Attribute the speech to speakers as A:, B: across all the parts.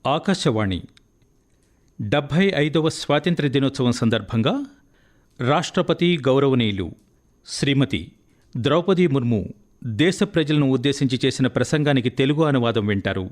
A: ఆకాశవాణి 75వ స్వాతంత్ర్య దినోత్సవం సందర్భంగా రాష్ట్రపతి గౌరవనీయులు శ్రీమతి ద్రౌపది ముర్ము దేశ ప్రజలను ఉద్దేశించి చేసిన ప్రసంగానికి తెలుగు అనువాదం వింటారు.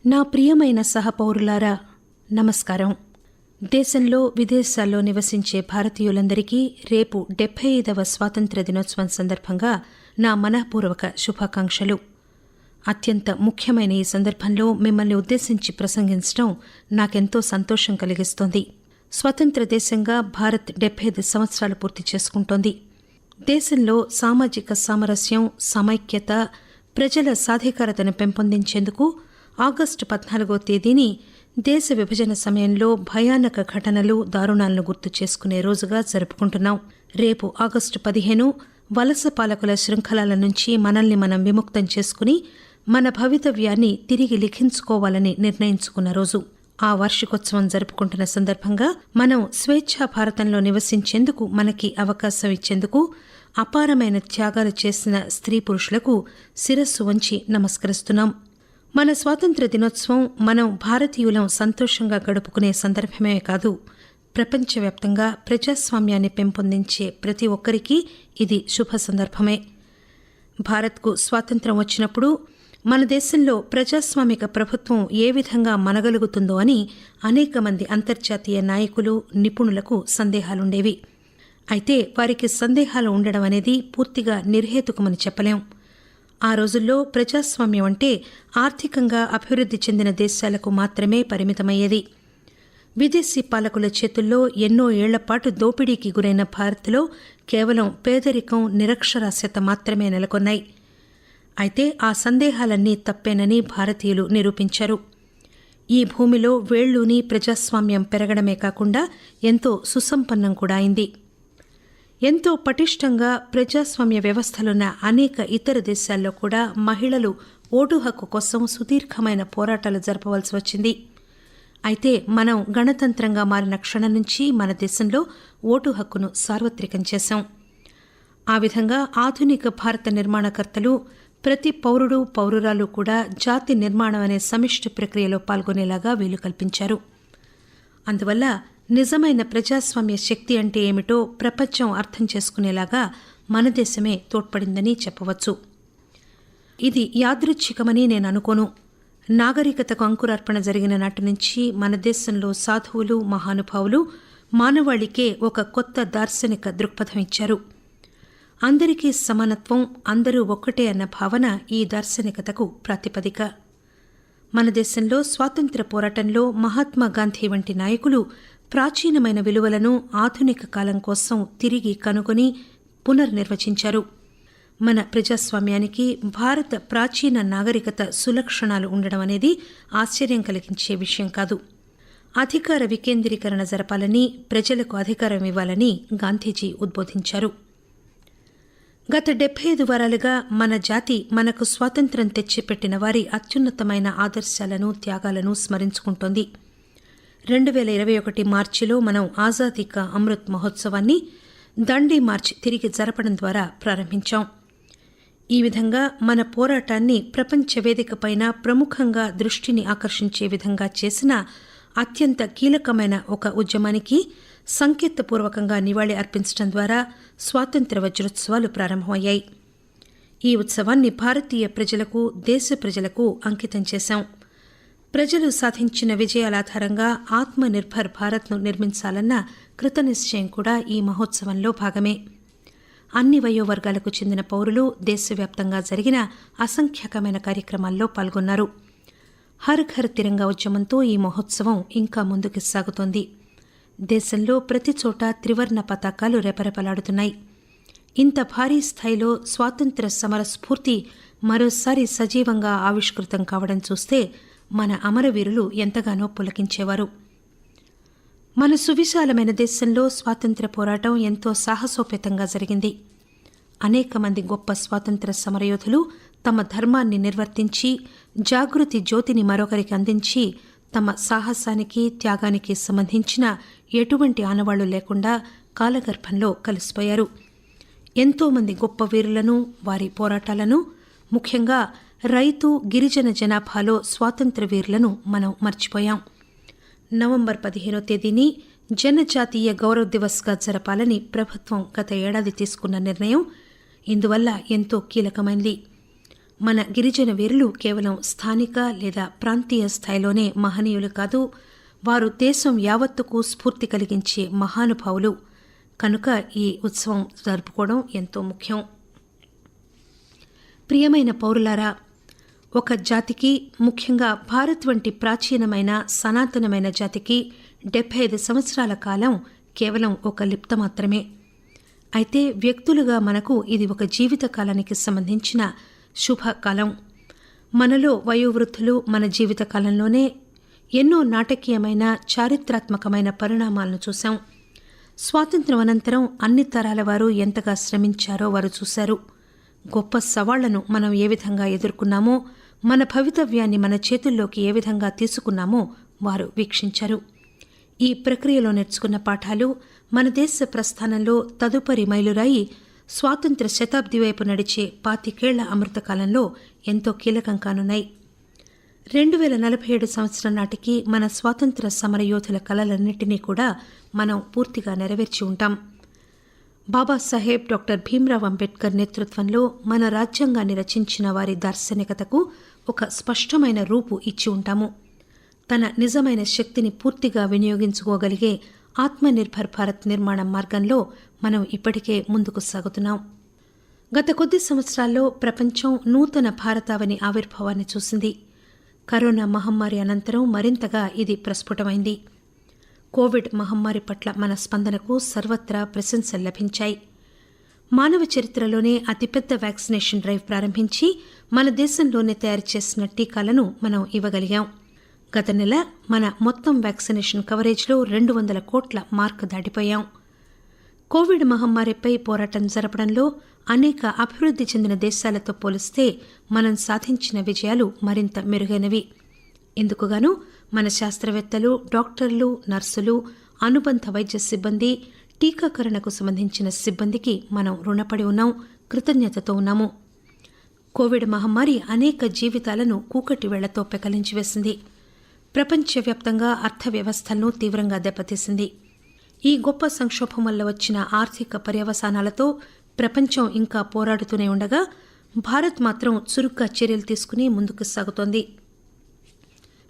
B: నా ప్రియమైన సహపౌరులారా, నమస్కారం. దేశంలో విదేశాల్లో నివసించే భారతీయులందరికీ రేపు 75వ స్వాతంత్ర్య దినోత్సవం సందర్భంగా నా మనఃపూర్వక శుభాకాంక్షలు. అత్యంత ముఖ్యమైన ఈ సందర్భంలో మిమ్మల్ని ఉద్దేశించి ప్రసంగించడం నాకెంతో సంతోషం కలిగిస్తోంది. స్వతంత్ర దేశంగా భారత్ 75 సంవత్సరాలు పూర్తి చేసుకుంటోంది. దేశంలో సామాజిక సామరస్యం, సమైక్యత, ప్రజల సాధికారతను పెంపొందించేందుకు ఆగస్టు 14వ తేదీని దేశ విభజన సమయంలో భయానక ఘటనలు, దారుణాలను గుర్తు చేసుకునే రోజుగా జరుపుకుంటున్నాం. రేపు ఆగస్టు 15 వలస పాలకుల శృంఖలాల నుంచి మనల్ని మనం విముక్తం చేసుకుని మన భవితవ్యాన్ని తిరిగి లిఖించుకోవాలని నిర్ణయించుకున్న రోజు. ఆ వార్షికోత్సవం జరుపుకుంటున్న సందర్భంగా మనం స్వేచ్ఛా భారతంలో నివసించేందుకు మనకి అవకాశం ఇచ్చేందుకు అపారమైన త్యాగాలు చేసిన స్త్రీ పురుషులకు శిరస్సు వంచి నమస్కరిస్తున్నాం. మన స్వాతంత్ర్య దినోత్సవం మనం భారతీయులం సంతోషంగా గడుపుకునే సందర్భమే కాదు, ప్రపంచవ్యాప్తంగా ప్రజాస్వామ్యాన్ని పెంపొందించే ప్రతి ఒక్కరికి ఇది శుభ సందర్భమే. భారత్కు స్వాతంత్ర్యం వచ్చినప్పుడు మన దేశంలో ప్రజాస్వామిక ప్రభుత్వం ఏ విధంగా మనగలుగుతుందో అని అనేక మంది అంతర్జాతీయ నాయకులు, నిపుణులకు సందేహాలుండేవి. అయితే వారికి సందేహాలు ఉండడం అనేది పూర్తిగా నిర్హేతుకమని చెప్పలేం. ఆ రోజుల్లో ప్రజాస్వామ్యం అంటే ఆర్థికంగా అభివృద్ధి చెందిన దేశాలకు మాత్రమే పరిమితమయ్యేది. విదేశీ పాలకుల చేతుల్లో ఎన్నో ఏళ్లపాటు దోపిడీకి గురైన భారత్లో కేవలం పేదరికం, నిరక్షరాస్యత మాత్రమే నెలకొన్నాయి. అయితే ఆ సందేహాలన్నీ తప్పేనని భారతీయులు నిరూపించారు. ఈ భూమిలో వేళ్లూని ప్రజాస్వామ్యం పెరగడమే కాకుండా ఎంతో సుసంపన్నం కూడా అయింది. ఎంతో పటిష్టంగా ప్రజాస్వామ్య వ్యవస్థలున్న అనేక ఇతర దేశాల్లో కూడా మహిళలు ఓటు హక్కు కోసం సుదీర్ఘమైన పోరాటాలు జరపవలసి వచ్చింది. అయితే మనం గణతంత్రంగా మారిన క్షణం నుంచి మన దేశంలో ఓటు హక్కును సార్వత్రికం చేశాం. ఆ విధంగా ఆధునిక భారత నిర్మాణకర్తలు ప్రతి పౌరుడు, పౌరురాలు కూడా జాతి నిర్మాణం అనే సమిష్టి ప్రక్రియలో పాల్గొనేలాగా వీలు కల్పించారు. అందువల్ల నిజమైన ప్రజాస్వామ్య శక్తి అంటే ఏమిటో ప్రపంచం అర్థం చేసుకునేలాగా మన దేశమే తోడ్పడిందని చెప్పవచ్చు. ఇది యాదృచ్ఛికమని నేను అనుకోను. నాగరికతకు అంకురార్పణ జరిగిన నాటి నుంచి మన దేశంలో సాధువులు, మహానుభావులు మానవాళికే ఒక కొత్త దార్శనిక దృక్పథం ఇచ్చారు. అందరికీ సమానత్వం, అందరూ ఒక్కటే అన్న భావన ఈ దార్శనికతకు ప్రాతిపదిక. మన దేశంలో స్వాతంత్ర్య పోరాటంలో మహాత్మా గాంధీ వంటి నాయకులు ప్రాచీనమైన విలువలను ఆధునిక కాలం కోసం తిరిగి కనుగొని పునర్నిర్వచించారు. మన ప్రజాస్వామ్యానికి భారత ప్రాచీన నాగరికత సులక్షణాలు ఉండడం అనేది ఆశ్చర్యం కలిగించే విషయం కాదు. అధికార వికేంద్రీకరణ జరపాలని, ప్రజలకు అధికారం ఇవ్వాలని గాంధీజీ ఉద్బోధించారు. గత 75 వారాలుగా మన జాతి మనకు స్వాతంత్ర్యం తెచ్చిపెట్టిన వారి అత్యున్నతమైన ఆదర్శాలను, త్యాగాలను స్మరించుకుంటోంది. 2021 మార్చిలో మనం ఆజాదీ కా అమృత్ మహోత్సవాన్ని దండి మార్చ్ తిరిగి జరపడం ద్వారా ప్రారంభించాం. ఈ విధంగా మన పోరాటాన్ని ప్రపంచ వేదికపైన ప్రముఖంగా దృష్టిని ఆకర్షించే విధంగా చేసిన అత్యంత కీలకమైన ఒక ఉద్యమానికి సంకేతపూర్వకంగా నివాళి అర్పించడం ద్వారా స్వాతంత్ర్య వజ్రోత్సవాలు ప్రారంభమయ్యాయి. ఈ ఉత్సవాన్ని భారతీయ ప్రజలకు, దేశ ప్రజలకు అంకితం చేశాం. ప్రజలు సాధించిన విజయాల ఆధారంగా ఆత్మనిర్భర్ భారత్ను నిర్మించాలన్న కృతనిశ్చయం కూడా ఈ మహోత్సవంలో భాగమే. అన్ని వయోవర్గాలకు చెందిన పౌరులు దేశవ్యాప్తంగా జరిగిన అసంఖ్యాకమైన కార్యక్రమాల్లో పాల్గొన్నారు. హర్ ఘర్ తిరంగా ఉద్యమంతో ఈ మహోత్సవం ఇంకా ముందుకు సాగుతోంది. దేశంలో ప్రతి చోట త్రివర్ణ పతాకాలు రెపరెపలాడుతున్నాయి. ఇంత భారీ స్థాయిలో స్వాతంత్ర్య సమర స్ఫూర్తి మరోసారి సజీవంగా ఆవిష్కృతం కావడం చూస్తే మన అమరవీరులు ఎంతగానో పులకించేవారు. మన సువిశాలమైన దేశంలో స్వాతంత్ర్య పోరాటం ఎంతో సాహసోపేతంగా జరిగింది. అనేక మంది గొప్ప స్వాతంత్ర్య సమరయోధులు తమ ధర్మాన్ని నిర్వర్తించి, జాగృతి జ్యోతిని మరొకరికి అందించి, తమ సాహసానికి, త్యాగానికి సంబంధించిన ఎటువంటి ఆనవాళ్లు లేకుండా కాలగర్భంలో కలిసిపోయారు. ఎంతోమంది గొప్ప వీరులను, వారి పోరాటాలను, ముఖ్యంగా రైతు గిరిజన జనాభాలో స్వాతంత్ర వీరులను మనం మర్చిపోయాం. నవంబర్ 15వ తేదీని జనజాతీయ గౌరవ్ దివస్గా జరపాలని ప్రభుత్వం గత ఏడాది తీసుకున్న నిర్ణయం ఇందువల్ల ఎంతో కీలకమైంది. మన గిరిజన వీరులు కేవలం స్థానిక లేదా ప్రాంతీయ స్థాయిలోనే మహనీయులు కాదు, వారు దేశం యావత్తుకు స్ఫూర్తి కలిగించే మహానుభావులు. కనుక ఈ ఉత్సవం జరుపుకోవడం ఎంతో ముఖ్యం. ప్రియమైన పౌరులారా, ఒక జాతికి, ముఖ్యంగా భారత్ వంటి ప్రాచీనమైన సనాతనమైన జాతికి 75 సంవత్సరాల కాలం కేవలం ఒక లిప్త మాత్రమే. అయితే వ్యక్తులుగా మనకు ఇది ఒక జీవిత కాలానికి సంబంధించిన శుభకాలం. మనలో వయోవృద్ధులు మన జీవిత కాలంలోనే ఎన్నో నాటకీయమైన చారిత్రాత్మకమైన పరిణామాలను చూశాం. స్వాతంత్ర్యం అనంతరం అన్ని తరాల వారు ఎంతగా శ్రమించారో వారు చూశారు. గొప్ప సవాళ్లను మనం ఏ విధంగా ఎదుర్కొన్నామో, మన భవితవ్యాన్ని మన చేతుల్లోకి ఏ విధంగా తీసుకున్నామో వారు వీక్షించారు. ఈ ప్రక్రియలో నేర్చుకున్న పాఠాలు మన దేశ ప్రస్థానంలో తదుపరి మైలురాయి స్వాతంత్ర శతాబ్ది వైపు నడిచే 25 అమృతకాలంలో ఎంతో కీలకం కానున్నాయి. 2047 సంవత్సరం నాటికి మన స్వాతంత్ర సమరయోధుల కలలన్నింటినీ కూడా మనం పూర్తిగా నెరవేర్చి ఉంటాం. బాబాసాహెబ్ డాక్టర్ భీమ్రావ్ అంబేద్కర్ నేతృత్వంలో మన రాజ్యాంగాన్ని రచించిన వారి దార్శనికతకు ఒక స్పష్టమైన రూపు ఇచ్చి ఉంటాము. తన నిజమైన శక్తిని పూర్తిగా వినియోగించుకోగలిగే ఆత్మనిర్భర్ భారత్ నిర్మాణం మార్గంలో మనం ఇప్పటికే ముందుకు సాగుతున్నాం. గత కొద్ది సంవత్సరాల్లో ప్రపంచం నూతన భారతావని ఆవిర్భావాన్ని చూసింది. కరోనా మహమ్మారి అనంతరం మరింతగా ఇది ప్రస్ఫుటమైంది. కోవిడ్ మహమ్మారి పట్ల మన స్పందనకు సర్వత్రా ప్రశంసలు లభించాయి. మానవ చరిత్రలోనే అతిపెద్ద వ్యాక్సినేషన్ డ్రైవ్ ప్రారంభించి మన దేశంలోనే తయారు చేసిన టీకాలను మనం ఇవ్వగలిగాం. గత నెల మన మొత్తం వ్యాక్సినేషన్ కవరేజ్లో 200 కోట్ల మార్క్ దాటిపోయాం. కోవిడ్ మహమ్మారిపై పోరాటం జరపడంలో అనేక అభివృద్ధి చెందిన దేశాలతో పోలిస్తే మనం సాధించిన విజయాలు మరింత మెరుగైనవి. ఇందుకుగాను మన శాస్త్రవేత్తలు, డాక్టర్లు, నర్సులు, అనుబంధ వైద్య సిబ్బంది, టీకాకరణకు సంబంధించిన సిబ్బందికి మనం రుణపడి ఉన్నాం, కృతజ్ఞతతో ఉన్నాము. కోవిడ్ మహమ్మారి అనేక జీవితాలను కూకటి వేళ్లతో పెకలించి వేసింది. ప్రపంచవ్యాప్తంగా అర్థవ్యవస్థలను తీవ్రంగా దెబ్బతీసింది. ఈ గొప్ప సంక్షోభం వల్ల వచ్చిన ఆర్థిక పర్యవసానాలతో ప్రపంచం ఇంకా పోరాడుతూనే ఉండగా భారత్ మాత్రం చురుగ్గా చర్యలు తీసుకుని ముందుకు సాగుతోంది.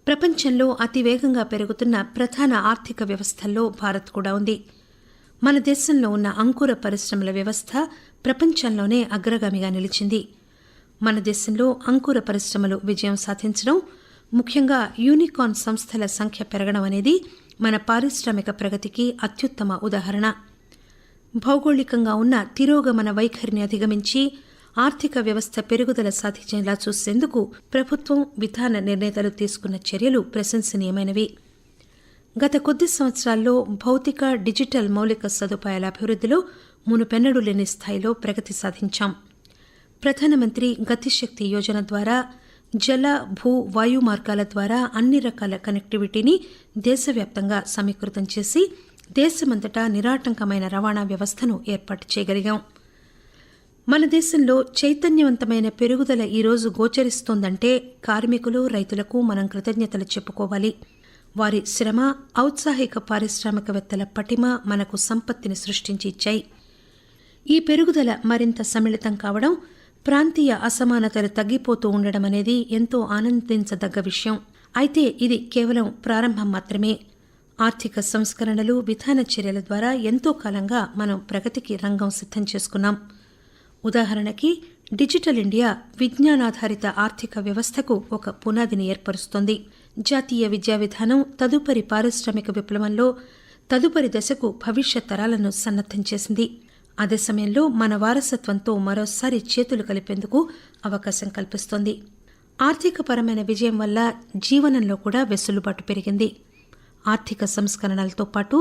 B: ప్రపంచంలో అతివేగంగా పెరుగుతున్న ప్రధాన ఆర్థిక వ్యవస్థల్లో భారత్ కూడా ఉంది. మన దేశంలో ఉన్న అంకుర పరిశ్రమల వ్యవస్థ ప్రపంచంలోనే అగ్రగామిగా నిలిచింది. మన దేశంలో అంకుర పరిశ్రమలు విజయం సాధించడం, ముఖ్యంగా యూనికార్న్ సంస్థల సంఖ్య పెరగడం అనేది మన పారిశ్రామిక ప్రగతికి అత్యుత్తమ ఉదాహరణ. భౌగోళికంగా ఉన్న తిరోగమన వైఖరిని అధిగమించి ఆర్థిక వ్యవస్థ పెరుగుదల సాధించేలా చూసేందుకు ప్రభుత్వం, విధాన నిర్ణేతలు తీసుకున్న చర్యలు ప్రశంసనీయమైనవి. గత కొద్ది సంవత్సరాల్లో భౌతిక, డిజిటల్ మౌలిక సదుపాయాల అభివృద్ధిలో మునుపెన్నడూ లేని స్థాయిలో ప్రగతి సాధించాం. ప్రధానమంత్రి గతిశక్తి యోజన ద్వారా జల, భూ, వాయు మార్గాల ద్వారా అన్ని రకాల కనెక్టివిటీని దేశవ్యాప్తంగా సమీకృతం చేసి దేశమంతటా నిరాటంకమైన రవాణా వ్యవస్థను ఏర్పాటు చేయగలిగాం. మన దేశంలో చైతన్యవంతమైన పెరుగుదల ఈరోజు గోచరిస్తోందంటే కార్మికులు, రైతులకు మనం కృతజ్ఞతలు చెప్పుకోవాలి. వారి శ్రమ, ఔత్సాహిక పారిశ్రామికవేత్తల పటిమ మనకు సంపత్తిని సృష్టించి ఇచ్చాయి. ఈ పెరుగుదల మరింత సమ్మిళితం కావడం, ప్రాంతీయ అసమానతలు తగ్గిపోతూ ఉండడం అనేది ఎంతో ఆనందించదగ్గ విషయం. అయితే ఇది కేవలం ప్రారంభం మాత్రమే. ఆర్థిక సంస్కరణలు, విధాన చర్యల ద్వారా ఎంతో కాలంగా మనం ప్రగతికి రంగం సిద్ధం చేసుకున్నాం. ఉదాహరణకి డిజిటల్ ఇండియా విజ్ఞానాధారిత ఆర్థిక వ్యవస్థకు ఒక పునాదిని ఏర్పరుస్తోంది. జాతీయ విద్యా విధానం తదుపరి పారిశ్రామిక విప్లవంలో తదుపరి దశకు భవిష్యత్ తరాలను సన్నద్దం చేసింది. అదే సమయంలో మన వారసత్వంతో మరోసారి చేతులు కలిపేందుకు అవకాశం కల్పిస్తోంది. ఆర్థికపరమైన విజయం వల్ల జీవనంలో కూడా వెసులుబాటు పెరిగింది. ఆర్థిక సంస్కరణలతో పాటు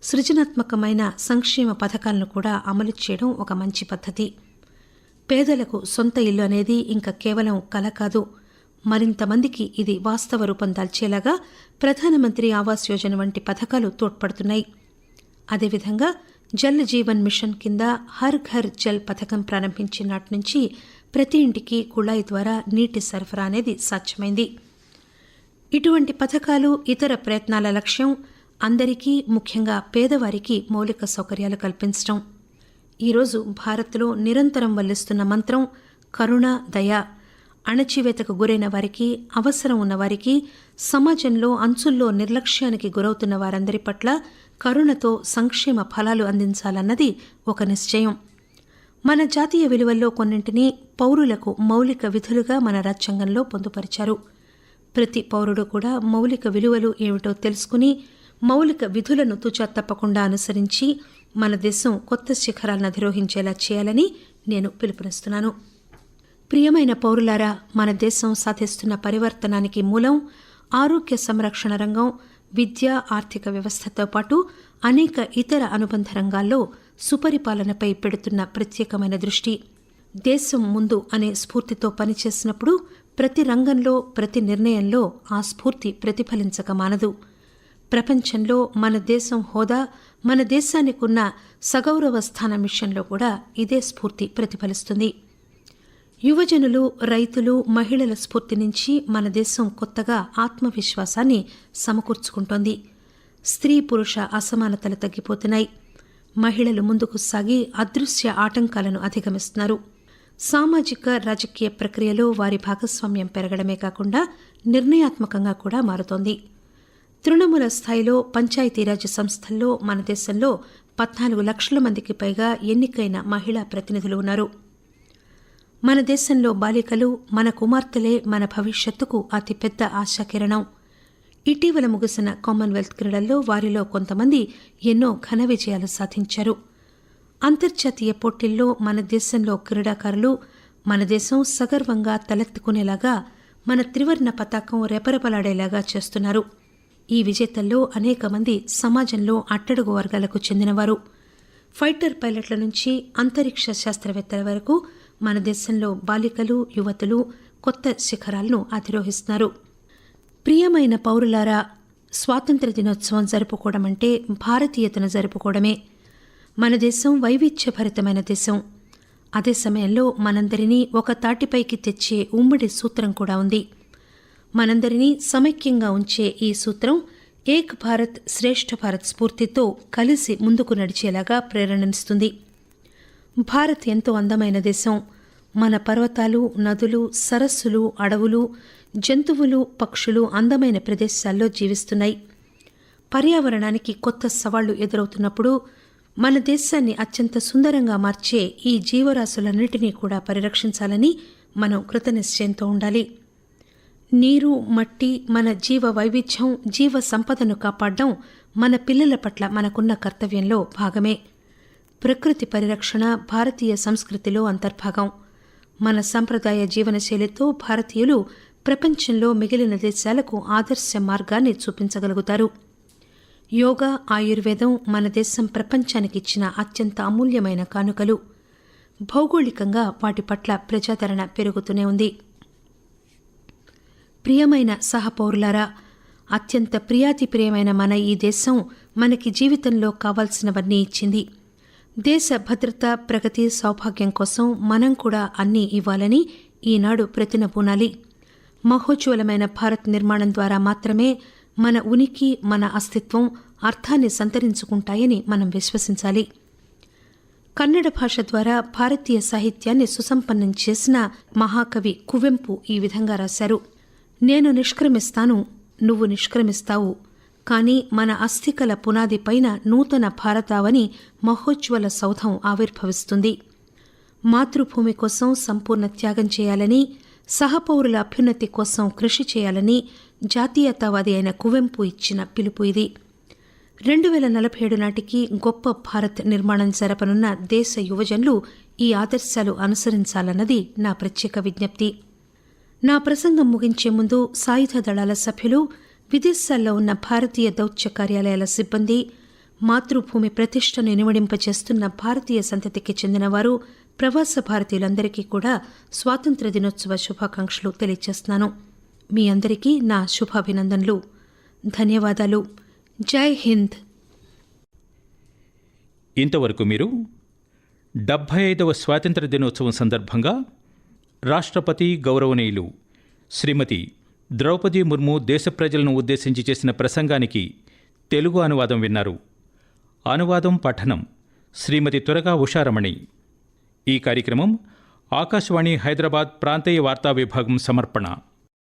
B: సృజనాత్మకమైన సంక్షేమ పథకాలను కూడా అమలు చేయడం ఒక మంచి పద్ధతి. పేదలకు సొంత ఇల్లు అనేది ఇంకా కేవలం కల కాదు, మరింత మందికి ఇది వాస్తవ రూపం దాల్చేలాగా ప్రధానమంత్రి ఆవాస్ యోజన వంటి పథకాలు తోడ్పడుతున్నాయి. అదేవిధంగా జల్ జీవన్ మిషన్ కింద హర్ ఘర్ జల్ పథకం ప్రారంభించిన నాటి నుంచి ప్రతి ఇంటికి కుళాయి ద్వారా నీటి సరఫరా అనేది సాధ్యమైంది. ఇటువంటి పథకాలు, ఇతర ప్రయత్నాల లక్ష్యం అందరికీ, ముఖ్యంగా పేదవారికి మౌలిక సౌకర్యాలు కల్పించడం. ఈరోజు భారత్లో నిరంతరం వల్లిస్తున్న మంత్రం కరుణ, దయ. అణచివేతకు గురైన వారికి, అవసరం ఉన్నవారికి, సమాజంలో అంచుల్లో నిర్లక్ష్యానికి గురవుతున్న వారందరి పట్ల కరుణతో సంక్షేమ ఫలాలు అందించాలన్నది ఒక నిశ్చయం. మన జాతీయ విలువల్లో కొన్నింటిని పౌరులకు మౌలిక విధులుగా మన రాజ్యాంగంలో పొందుపరిచారు. ప్రతి పౌరుడు కూడా మౌలిక విలువలు ఏమిటో తెలుసుకుని, మౌలిక విధులను తుచా తప్పకుండా అనుసరించి మన దేశం కొత్త శిఖరాలను అధిరోహించేలా చేయాలని నేను పిలుపునిస్తున్నాను. ప్రియమైన పౌరులారా, మన దేశం సాధిస్తున్న పరివర్తనానికి మూలం ఆరోగ్య సంరక్షణ రంగం, విద్య, ఆర్థిక వ్యవస్థతో పాటు అనేక ఇతర అనుబంధ రంగాల్లో సుపరిపాలనపై పెడుతున్న ప్రత్యేకమైన దృష్టి. దేశం ముందు అనే స్ఫూర్తితో పనిచేసినప్పుడు ప్రతి రంగంలో, ప్రతి నిర్ణయంలో ఆ స్ఫూర్తి ప్రతిఫలించక మానదు. ప్రపంచంలో మన దేశం హోదా, మన దేశానికి ఉన్న సగౌరవ స్థానం విషయంలో కూడా ఇదే స్ఫూర్తి ప్రతిఫలిస్తుంది. యువజనులు, రైతులు, మహిళల స్ఫూర్తి నుంచి మన దేశం కొత్తగా ఆత్మవిశ్వాసాన్ని సమకూర్చుకుంటోంది. స్త్రీ పురుష అసమానతలు తగ్గిపోతున్నాయి. మహిళలు ముందుకు సాగి అదృశ్య ఆటంకాలను అధిగమిస్తున్నారు. సామాజిక, రాజకీయ ప్రక్రియలో వారి భాగస్వామ్యం పెరగడమే కాకుండా నిర్ణయాత్మకంగా కూడా మారుతోంది. తృణమూల స్థాయిలో పంచాయతీరాజ్ సంస్థల్లో మన దేశంలో 14 లక్షల మందికి పైగా ఎన్నికైన మహిళా ప్రతినిధులు ఉన్నారు. మన దేశంలో బాలికలు, మన కుమార్తెలే మన భవిష్యత్తుకు అతిపెద్ద ఆశాకిరణం. ఇటీవల ముగిసిన కామన్వెల్త్ క్రీడల్లో వారిలో కొంతమంది ఎన్నో ఘన విజయాలు సాధించారు. అంతర్జాతీయ పోటీల్లో మన దేశంలో క్రీడాకారులు మన దేశం సగర్వంగా తలెత్తుకునేలాగా, మన త్రివర్ణ పతాకం రెపరెపలాడేలాగా చేస్తున్నారు. ఈ విజేతల్లో అనేక మంది సమాజంలో అట్టడుగు వర్గాలకు చెందినవారు. ఫైటర్ పైలట్ల నుంచి అంతరిక్ష శాస్త్రవేత్తల వరకు మన దేశంలో బాలికలు, యువతులు కొత్త శిఖరాలను అధిరోహిస్తున్నారు. ప్రియమైన పౌరులారా, స్వాతంత్ర్య దినోత్సవం జరుపుకోవడం అంటే భారతీయతను జరుపుకోవడమే. మన దేశం వైవిధ్యభరితమైన దేశం. అదే సమయంలో మనందరినీ ఒక తాటిపైకి తెచ్చే ఉమ్మడి సూత్రం కూడా ఉంది. మనందరినీ సమైక్యంగా ఉంచే ఈ సూత్రం ఏక్ భారత్ శ్రేష్ఠ భారత్ స్ఫూర్తితో కలిసి ముందుకు నడిచేలాగా ప్రేరణనిస్తుంది. భారత్ ఎంతో అందమైన దేశం. మన పర్వతాలు, నదులు, సరస్సులు, అడవులు, జంతువులు, పక్షులు అందమైన ప్రదేశాల్లో జీవిస్తున్నాయి. పర్యావరణానికి కొత్త సవాళ్లు ఎదురవుతున్నప్పుడు మన దేశాన్ని అత్యంత సుందరంగా మార్చే ఈ జీవరాశులన్నిటినీ కూడా పరిరక్షించాలని మనం కృతనిశ్చయంతో ఉండాలి. నీరు, మట్టి, మన జీవ వైవిధ్యం, జీవ సంపదను కాపాడడం మన పిల్లల పట్ల మనకున్న కర్తవ్యంలో భాగమే. ప్రకృతి పరిరక్షణ భారతీయ సంస్కృతిలో అంతర్భాగం. మన సంప్రదాయ జీవనశైలితో భారతీయులు ప్రపంచంలో మిగిలిన దేశాలకు ఆదర్శ మార్గాన్ని చూపించగలుగుతారు. యోగా, ఆయుర్వేదం మన దేశం ప్రపంచానికి ఇచ్చిన అత్యంత అమూల్యమైన కానుకలు. భౌగోళికంగా వాటి పట్ల ప్రజాదరణ పెరుగుతూనే ఉంది. ప్రియమైన సహపౌరులారా, అత్యంత ప్రియాతిప్రియమైన మన ఈ దేశం మనకి జీవితంలో కావాల్సినవన్నీ ఇచ్చింది. దేశ భద్రత, ప్రగతి, సౌభాగ్యం కోసం మనం కూడా అన్నీ ఇవ్వాలని ఈనాడు ప్రతినబూనాలి. మహోజ్వలమైన భారత్ నిర్మాణం ద్వారా మాత్రమే మన ఉనికి, మన అస్తిత్వం అర్థాన్ని సంతరించుకుంటాయని మనం విశ్వసించాలి. కన్నడ భాష ద్వారా భారతీయ సాహిత్యాన్ని సుసంపన్నం చేసిన మహాకవి కువెంపు ఈ విధంగా రాశారు: నేను నిష్క్రమిస్తాను, నువ్వు నిష్క్రమిస్తావు, కానీ మన అస్థికల పునాదిపైన నూతన భారతావని మహోజ్వల సౌధం ఆవిర్భవిస్తుంది. మాతృభూమి కోసం సంపూర్ణ త్యాగం చేయాలని, సహపౌరుల అభ్యున్నతి కోసం కృషి చేయాలని జాతీయతావాది అయిన కువెంపు ఇచ్చిన పిలుపు ఇది. 2047 నాటికి గొప్ప భారత్ నిర్మాణం జరపనున్న దేశ యువజనులు ఈ ఆదర్శాలు అనుసరించాలన్నది నా ప్రత్యేక విజ్ఞప్తి. నా ప్రసంగం ముగించే ముందు సాయుధ దళాల సభ్యులు, విదేశాల్లో ఉన్న భారతీయ దౌత్య కార్యాలయాల సిబ్బంది, మాతృభూమి ప్రతిష్టను ఇనుమడింపచేస్తున్న భారతీయ సంతతికి చెందినవారు, ప్రవాస భారతీయులందరికీ కూడా స్వాతంత్ర్య దినోత్సవ శుభాకాంక్షలు తెలియజేస్తున్నాను. మీ అందరికీ నా శుభాభినందనలు. ధన్యవాదాలు. జై హింద్.
A: ఇంతవరకు మీరు 75వ స్వాతంత్ర్య దినోత్సవం సందర్భంగా రాష్ట్రపతి గౌరవనీయులు శ్రీమతి ద్రౌపది ముర్ము దేశ ప్రజలను ఉద్దేశించి చేసిన ప్రసంగానికి తెలుగు అనువాదం విన్నారు. అనువాదం పఠనం శ్రీమతి తురగా ఉషారమణి. ఈ కార్యక్రమం ఆకాశవాణి హైదరాబాద్ ప్రాంతీయ వార్తా విభాగం సమర్పణ.